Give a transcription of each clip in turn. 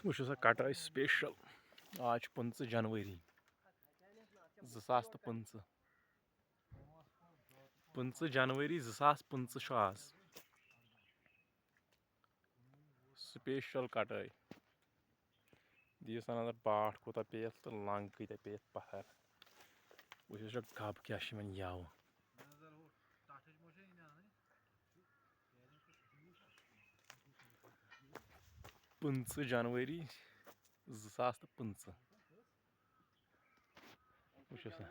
वुचो सा कटाई स्पेशल आज 15 जनवरी 2015 15 जनवरी 2015 आज स्पेशल कटाई दियो सा नजर बाठ कोता पेत तो लंग कत पेत पत्थर वुचो गब क्या यव 15 जनवरी 2015 वुचो सा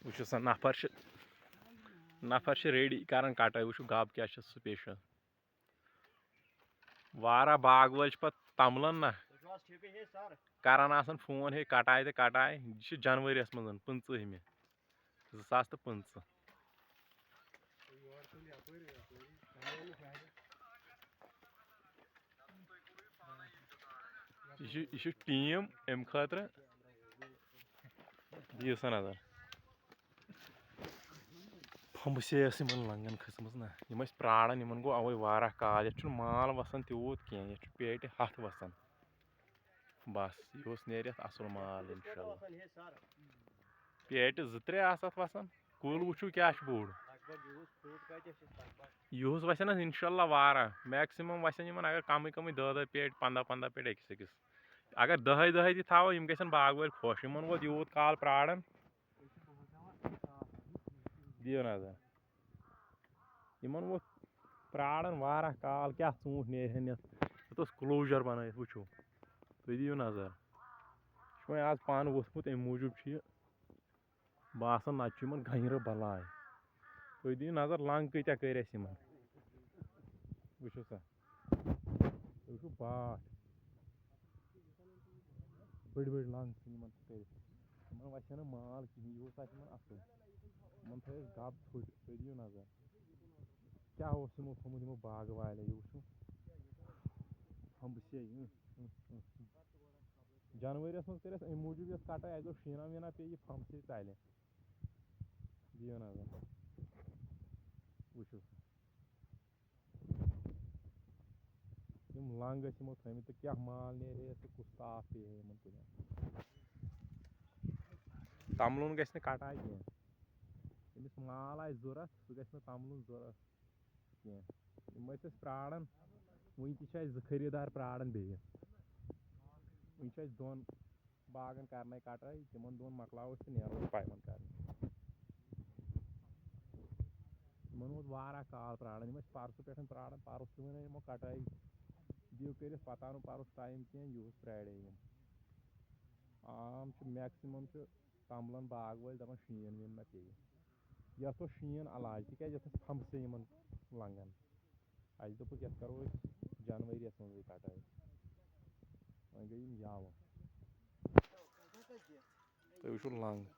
वुचो सा नफर रेडी करान कटाई वुचो गब क्या स्पेशल वारा बाग वल पत तमलन ना करान आसन फोन हे कटाई तो कटाई यह जनवरी मज 15 2015 यह टीम अम खतर दियो सा नजर फंबसे लंगन खसम ना प्राड़न गो अवे वारा काल ये माल वसान तूत कह ये पेट हथ वसान बस यह नेर असल माल इंशाल्लाह पेट 2-3 वसान कुल वुचो क्या बोड़ यूस वसन इंशाल्लाह वारा मैक्सिमम वसन अगर कम 10 पेट 15 पेट अकिस अगर 10 थो गन बाग वाल खुश वोत यूत काल प्राड़न दियो नजर वोत प्राड़न वारा काल क्या ूट नेरहन ये क्लोजर बन वुचो तुम दियो नजर वो आज पान वोथमुत अम मूजूब बासान नत गहर बलाय तुम दियो नजर लंग कत्या कर वुचो सा वुचो बाठ बड़ लंग कर वसन माल कहें यह असल थ गब फुट तुम दियो नजर क्या थोमुत बाग वाले यह वुचो फंबसे जनवरी मज कर अम मूजूब ये कटाई अस शीना वीना पे फंबसे चल दियो नजर वुचो लंग थमित तो क्या माल नेर तो कुछ ताप पे कुन तमलन गि कटाई कह यमिस माल आ जरूरत सह गि तमलन जरूरत कह प्राड़न वन तह खरीदार प्राड़न बे वन दोन बागन कर कटाई तिमन दोन मकलाव तो नेरो पायवन कर वोत वारा काल प्राड़न परसों पे प्राड़न परस तह वन यमो कटाई दियो कर पता नो परस टाइम कह यूस प्राड़े आम मैक्सिमम तमलन बाग वाल दपान शीन वीन मा पे ये शीन अलाज तिक फंबसे लंगन अस दोपुक ये करो जनवरी मज कटाई वन गई यव तुम वुचो लंग